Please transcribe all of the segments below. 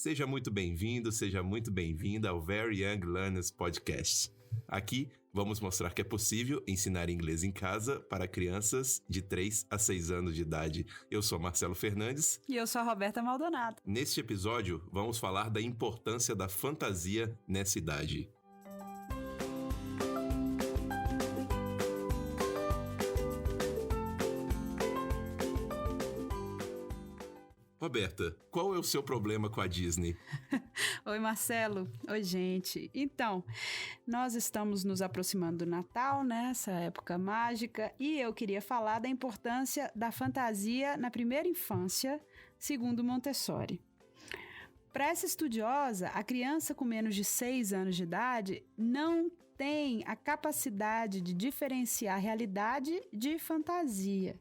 Seja muito bem-vindo, seja muito bem-vinda ao Very Young Learners Podcast. Aqui vamos mostrar que é possível ensinar inglês em casa para crianças de 3 a 6 anos de idade. Eu sou Marcelo Fernandes. E eu sou a Roberta Maldonado. Neste episódio, vamos falar da importância da fantasia nessa idade. Roberta, qual é o seu problema com a Disney? Oi, Marcelo. Oi, gente. Então, nós estamos nos aproximando do Natal, né? Essa época mágica. E eu queria falar da importância da fantasia na primeira infância, segundo Montessori. Para essa estudiosa, a criança com menos de 6 anos de idade não tem a capacidade de diferenciar realidade de fantasia,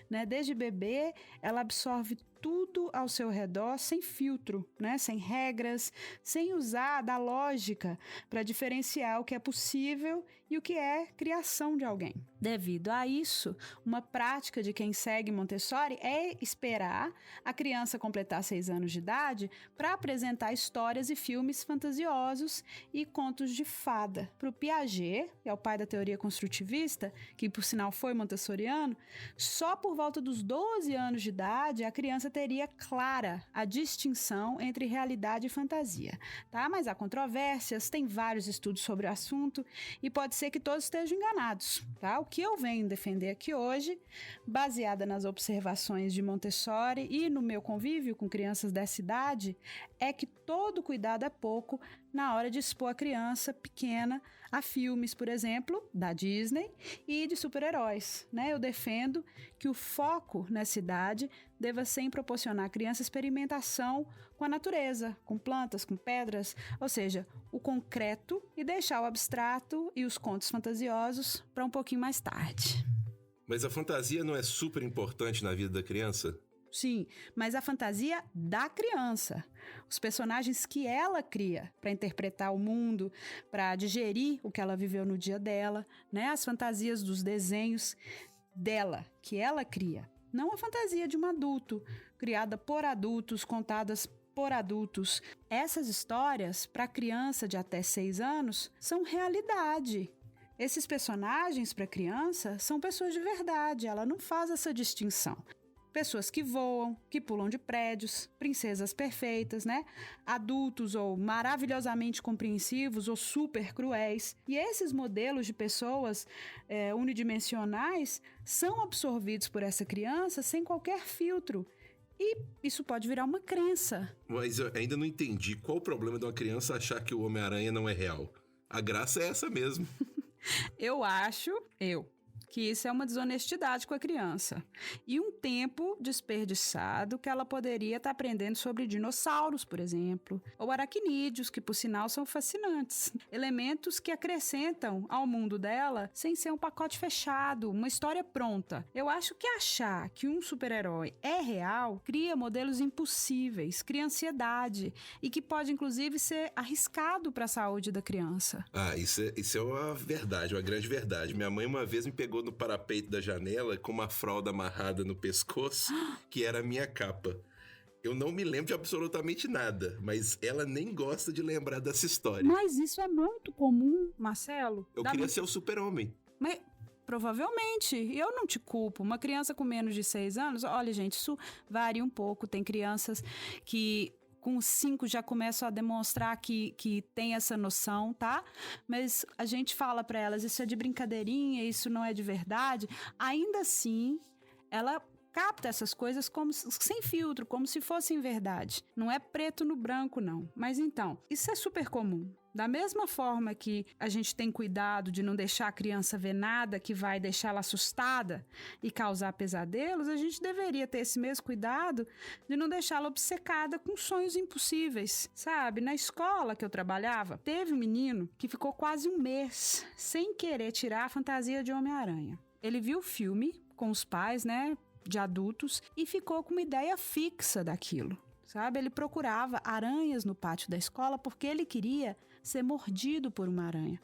né? Desde bebê, ela absorve tudo ao seu redor sem filtro, né? Sem regras, sem usar da lógica para diferenciar o que é possível e o que é criação de alguém. Devido a isso, uma prática de quem segue Montessori é esperar a criança completar 6 anos de idade para apresentar histórias e filmes fantasiosos e contos de fada. Para o Piaget, que é o pai da teoria construtivista, que por sinal foi montessoriano, só por volta dos 12 anos de idade a criança teria clara a distinção entre realidade e fantasia, tá? Mas há controvérsias, tem vários estudos sobre o assunto e pode ser que todos estejam enganados, tá? O que eu venho defender aqui hoje, baseada nas observações de Montessori e no meu convívio com crianças dessa idade, é que todo cuidado é pouco na hora de expor a criança pequena a filmes, por exemplo, da Disney e de super-heróis, né? Eu defendo que o foco nessa idade deva ser em proporcionar à criança experimentação com a natureza, com plantas, com pedras, ou seja, o concreto, e deixar o abstrato e os contos fantasiosos para um pouquinho mais tarde. Mas a fantasia não é super importante na vida da criança? Sim, mas a fantasia da criança, os personagens que ela cria para interpretar o mundo, para digerir o que ela viveu no dia dela, né? As fantasias dos desenhos dela, que ela cria. Não a fantasia de um adulto, criada por adultos, contadas por adultos. Essas histórias, para criança de até 6 anos, são realidade. Esses personagens para criança são pessoas de verdade, ela não faz essa distinção. Pessoas que voam, que pulam de prédios, princesas perfeitas, né? Adultos ou maravilhosamente compreensivos ou super cruéis. E esses modelos de pessoas unidimensionais são absorvidos por essa criança sem qualquer filtro. E isso pode virar uma crença. Mas eu ainda não entendi qual o problema de uma criança achar que o Homem-Aranha não é real. A graça é essa mesmo. Eu acho que isso é uma desonestidade com a criança. E um tempo desperdiçado que ela poderia estar aprendendo sobre dinossauros, por exemplo, ou aracnídeos, que por sinal são fascinantes. Elementos que acrescentam ao mundo dela sem ser um pacote fechado, uma história pronta. Eu acho que achar que um super-herói é real cria modelos impossíveis, cria ansiedade e que pode inclusive ser arriscado para a saúde da criança. Isso é uma verdade, uma grande verdade. Minha mãe uma vez me pegou no parapeito da janela com uma fralda amarrada no pescoço, que era a minha capa. Eu não me lembro de absolutamente nada, mas ela nem gosta de lembrar dessa história. Mas isso é muito comum, Marcelo. Eu queria ser o super-homem. Mas provavelmente, eu não te culpo. Uma criança com menos de 6 anos, olha gente, isso varia um pouco. Tem crianças que com 5 já começam a demonstrar que tem essa noção, tá? Mas a gente fala para elas, isso é de brincadeirinha, isso não é de verdade. Ainda assim, ela capta essas coisas como sem filtro, como se fossem verdade. Não é preto no branco, não. Mas então, isso é super comum. Da mesma forma que a gente tem cuidado de não deixar a criança ver nada que vai deixá-la assustada e causar pesadelos, a gente deveria ter esse mesmo cuidado de não deixá-la obcecada com sonhos impossíveis, sabe? Na escola que eu trabalhava, teve um menino que ficou quase um mês sem querer tirar a fantasia de Homem-Aranha. Ele viu o filme com os pais, né, de adultos, e ficou com uma ideia fixa daquilo. Sabe? Ele procurava aranhas no pátio da escola porque ele queria ser mordido por uma aranha.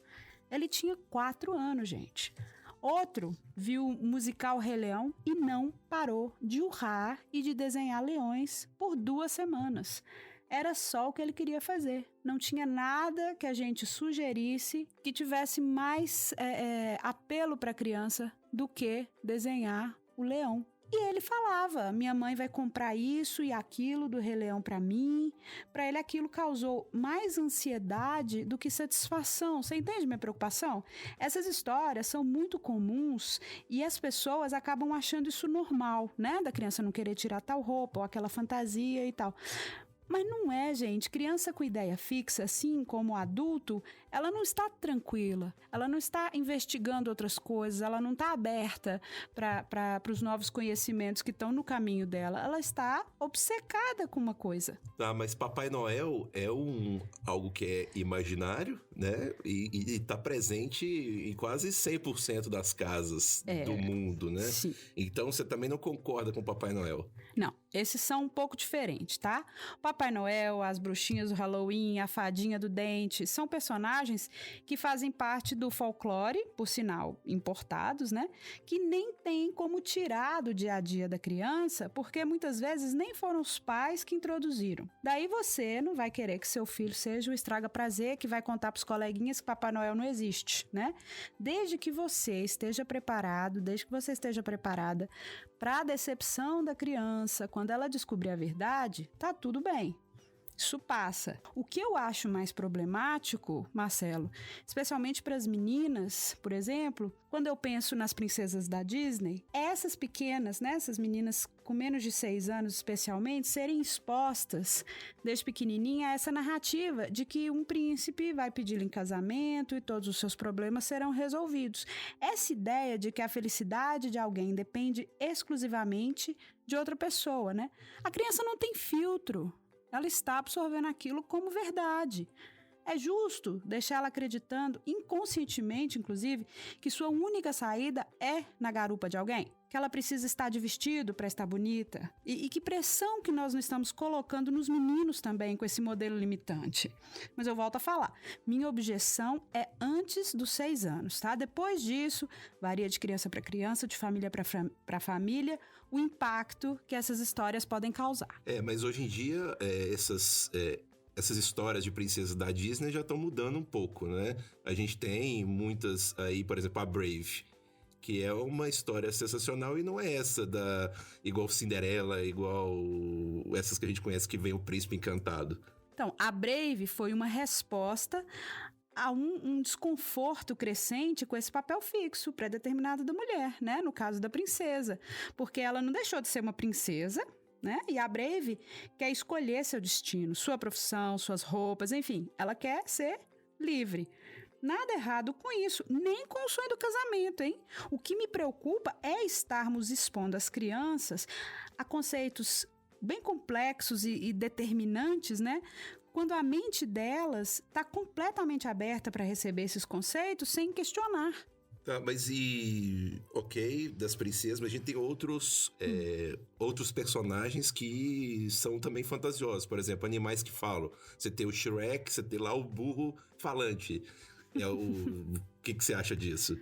Ele tinha 4 anos, gente. Outro viu o musical Rei Leão e não parou de urrar e de desenhar leões por 2 semanas. era só o que ele queria fazer. Não tinha nada que a gente sugerisse que tivesse mais apelo para a criança do que desenhar o leão. E ele falava, minha mãe vai comprar isso e aquilo do Rei Leão para mim. Para ele aquilo causou mais ansiedade do que satisfação. Você entende minha preocupação? Essas histórias são muito comuns e as pessoas acabam achando isso normal, né? Da criança não querer tirar tal roupa ou aquela fantasia e tal. Mas não é, gente. Criança com ideia fixa, assim como adulto, ela não está tranquila, ela não está investigando outras coisas, ela não está aberta para os novos conhecimentos que estão no caminho dela. Ela está obcecada com uma coisa. Tá, mas Papai Noel é algo que é imaginário, né? E tá presente em quase 100% das casas do mundo, né? Sim. Então você também não concorda com Papai Noel? Não, esses são um pouco diferentes, tá? Papai Noel, as bruxinhas do Halloween, a fadinha do dente, são personagens que fazem parte do folclore, por sinal, importados, né? Que nem tem como tirar do dia a dia da criança, porque muitas vezes nem foram os pais que introduziram. Daí você não vai querer que seu filho seja o estraga-prazer que vai contar pros coleguinhas que Papai Noel não existe, né? Desde que você esteja preparado, desde que você esteja preparada para a decepção da criança, quando ela descobrir a verdade, tá tudo bem. Isso passa. O que eu acho mais problemático, Marcelo, especialmente para as meninas, por exemplo, quando eu penso nas princesas da Disney, essas pequenas, né, essas meninas com menos de 6 anos especialmente, serem expostas desde pequenininha a essa narrativa de que um príncipe vai pedi-la em casamento e todos os seus problemas serão resolvidos. Essa ideia de que a felicidade de alguém depende exclusivamente de outra pessoa, né? A criança não tem filtro. Ela está absorvendo aquilo como verdade. É justo deixar ela acreditando, inconscientemente, inclusive, que sua única saída é na garupa de alguém? Que ela precisa estar de vestido para estar bonita? E que pressão que nós não estamos colocando nos meninos também com esse modelo limitante? Mas eu volto a falar. Minha objeção é antes dos 6 anos, tá? Depois disso, varia de criança para criança, de família para família, o impacto que essas histórias podem causar. Mas hoje em dia, essas histórias de princesas da Disney já estão mudando um pouco, né? A gente tem muitas aí, por exemplo, a Brave, que é uma história sensacional e não é essa igual Cinderela, igual essas que a gente conhece que vem o príncipe encantado. Então, a Brave foi uma resposta a um desconforto crescente com esse papel fixo, pré-determinado da mulher, né? No caso da princesa, porque ela não deixou de ser uma princesa, né? E a Brave quer escolher seu destino, sua profissão, suas roupas, enfim, ela quer ser livre. Nada errado com isso, nem com o sonho do casamento, hein? O que me preocupa é estarmos expondo as crianças a conceitos bem complexos e determinantes, né? Quando a mente delas está completamente aberta para receber esses conceitos sem questionar. Tá, mas ok, das princesas, mas a gente tem outros personagens que são também fantasiosos. Por exemplo, animais que falam. Você tem o Shrek, você tem lá o burro falante. O que você acha disso?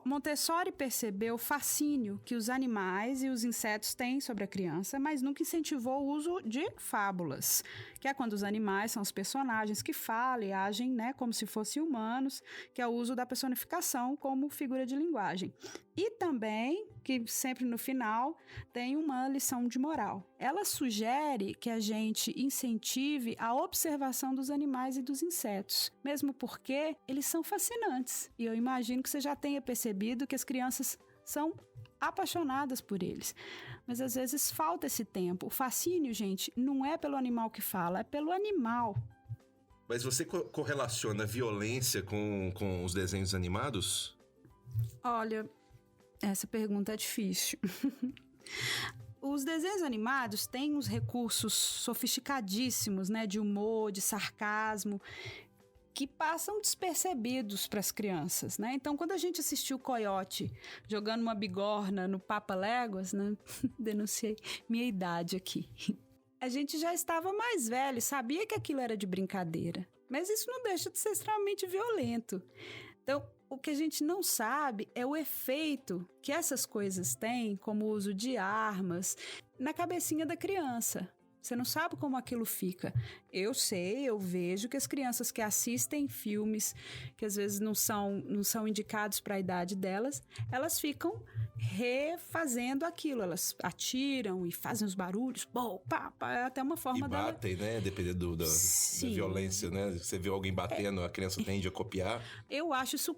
Montessori percebeu o fascínio que os animais e os insetos têm sobre a criança, mas nunca incentivou o uso de fábulas, que é quando os animais são os personagens que falam e agem, né, como se fossem humanos, que é o uso da personificação como figura de linguagem. E também, que sempre no final, tem uma lição de moral. Ela sugere que a gente incentive a observação dos animais e dos insetos, mesmo porque eles são fascinantes. E eu imagino que você já tenha percebido que as crianças são apaixonadas por eles. Mas às vezes falta esse tempo. O fascínio, gente, não é pelo animal que fala, é pelo animal. Mas você correlaciona a violência com os desenhos animados? Olha, essa pergunta é difícil. Os desenhos animados têm uns recursos sofisticadíssimos, né, de humor, de sarcasmo, que passam despercebidos para as crianças, né? Então, quando a gente assistiu o Coiote jogando uma bigorna no Papa Léguas, né? Denunciei minha idade aqui. A gente já estava mais velho, sabia que aquilo era de brincadeira, mas isso não deixa de ser extremamente violento. Então, o que a gente não sabe é o efeito que essas coisas têm, como o uso de armas, na cabecinha da criança. Você não sabe como aquilo fica. Eu sei, eu vejo que as crianças que assistem filmes que às vezes não são indicados para a idade delas, elas ficam refazendo aquilo. Elas atiram e fazem os barulhos, pá, pá, é até uma forma e batem, né? Dependendo da violência, né? Você vê alguém batendo, a criança tende a copiar. Eu acho isso...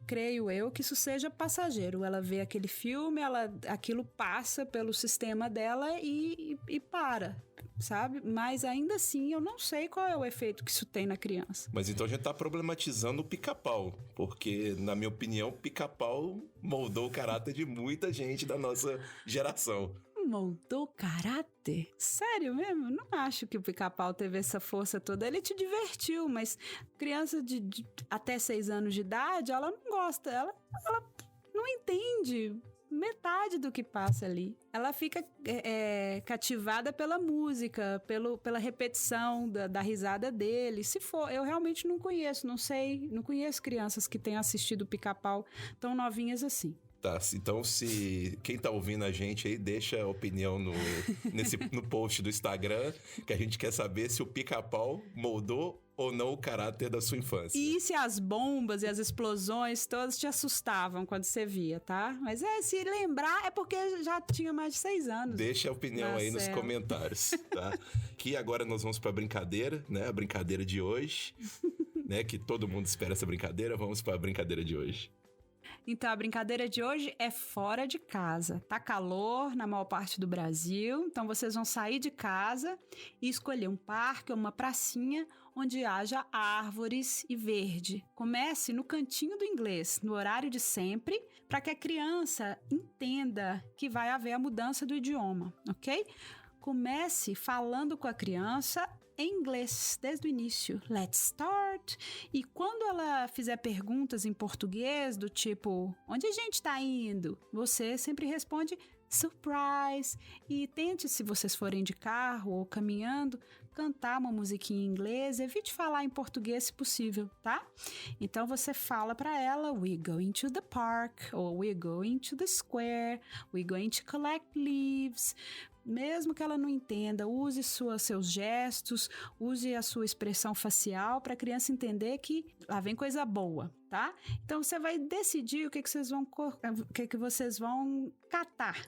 creio que isso seja passageiro. Ela vê aquele filme, aquilo passa pelo sistema dela e para, sabe? Mas ainda assim, eu não sei qual é o efeito que isso tem na criança. Mas então a gente tá problematizando o Pica-Pau, porque, na minha opinião, o Pica-Pau moldou o caráter de muita gente da nossa geração. Moldou caráter? Sério mesmo? Não acho que o Pica-Pau teve essa força toda. Ele te divertiu, mas criança de até 6 anos de idade, ela não gosta, ela não entende metade do que passa ali. Ela fica cativada pela música, pela repetição da risada dele. Se for, eu realmente não conheço, não sei, não conheço crianças que tenham assistido o Pica-Pau tão novinhas assim. Tá, então se quem tá ouvindo a gente aí, deixa a opinião no post do Instagram, que a gente quer saber se o Pica-Pau moldou ou não o caráter da sua infância. E se as bombas e as explosões todas te assustavam quando você via, tá? Mas se lembrar é porque já tinha mais de 6 anos. Deixa a opinião aí nos comentários, tá? Que agora nós vamos pra brincadeira, né? A brincadeira de hoje, né? Que todo mundo espera essa brincadeira. Vamos pra brincadeira de hoje. Então, a brincadeira de hoje é fora de casa. Tá calor na maior parte do Brasil, então vocês vão sair de casa e escolher um parque ou uma pracinha onde haja árvores e verde. Comece no cantinho do inglês, no horário de sempre, para que a criança entenda que vai haver a mudança do idioma, ok? Comece falando com a criança em inglês, desde o início. Let's start. E quando ela fizer perguntas em português, do tipo, onde a gente tá indo? Você sempre responde, surprise. E tente, se vocês forem de carro ou caminhando, cantar uma musiquinha em inglês. Evite falar em português, se possível, tá? Então, você fala para ela, we're going to the park, ou we're going to the square, we're going to collect leaves. Mesmo que ela não entenda, use seus gestos, use a sua expressão facial para a criança entender que lá vem coisa boa, tá? Então, você vai decidir o que vocês vão catar.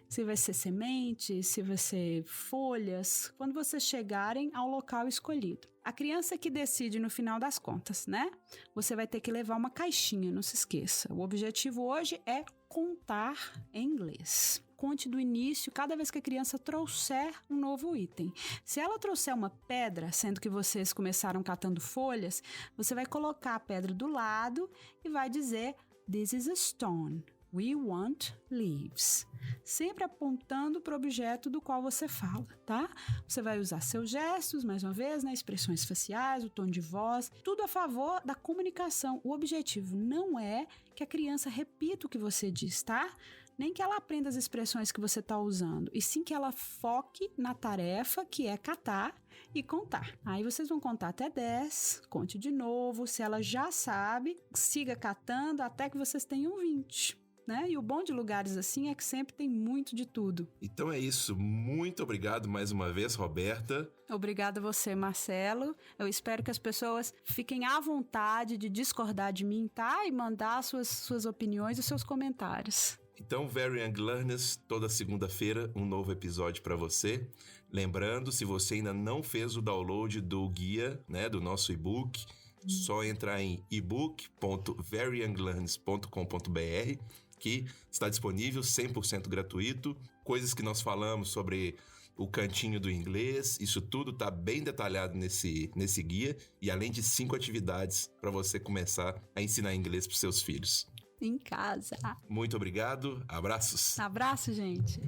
Se vai ser semente, se vai ser folhas, quando vocês chegarem ao local escolhido. A criança que decide no final das contas, né? Você vai ter que levar uma caixinha, não se esqueça. O objetivo hoje é contar em inglês. Conte do início, cada vez que a criança trouxer um novo item. Se ela trouxer uma pedra, sendo que vocês começaram catando folhas, você vai colocar a pedra do lado e vai dizer, this is a stone. We want leaves. Sempre apontando para o objeto do qual você fala, tá? Você vai usar seus gestos, mais uma vez, né? Expressões faciais, o tom de voz, tudo a favor da comunicação. O objetivo não é que a criança repita o que você diz, tá? Nem que ela aprenda as expressões que você está usando, e sim que ela foque na tarefa que é catar e contar. Aí vocês vão contar até 10, conte de novo, se ela já sabe, siga catando até que vocês tenham 20. Né? E o bom de lugares assim é que sempre tem muito de tudo. Então é isso. Muito obrigado mais uma vez, Roberta. Obrigada a você, Marcelo. Eu espero que as pessoas fiquem à vontade de discordar de mim, tá? E mandar suas opiniões e seus comentários. Então, Very Young Learners, toda segunda-feira, um novo episódio para você. Lembrando, se você ainda não fez o download do guia, né, do nosso e-book, só entrar em ebook.veryyounglearners.com.br, que está disponível 100% gratuito. Coisas que nós falamos sobre o cantinho do inglês, isso tudo está bem detalhado nesse guia. E além de 5 atividades para você começar a ensinar inglês para os seus filhos. Em casa. Muito obrigado. Abraços. Abraço, gente.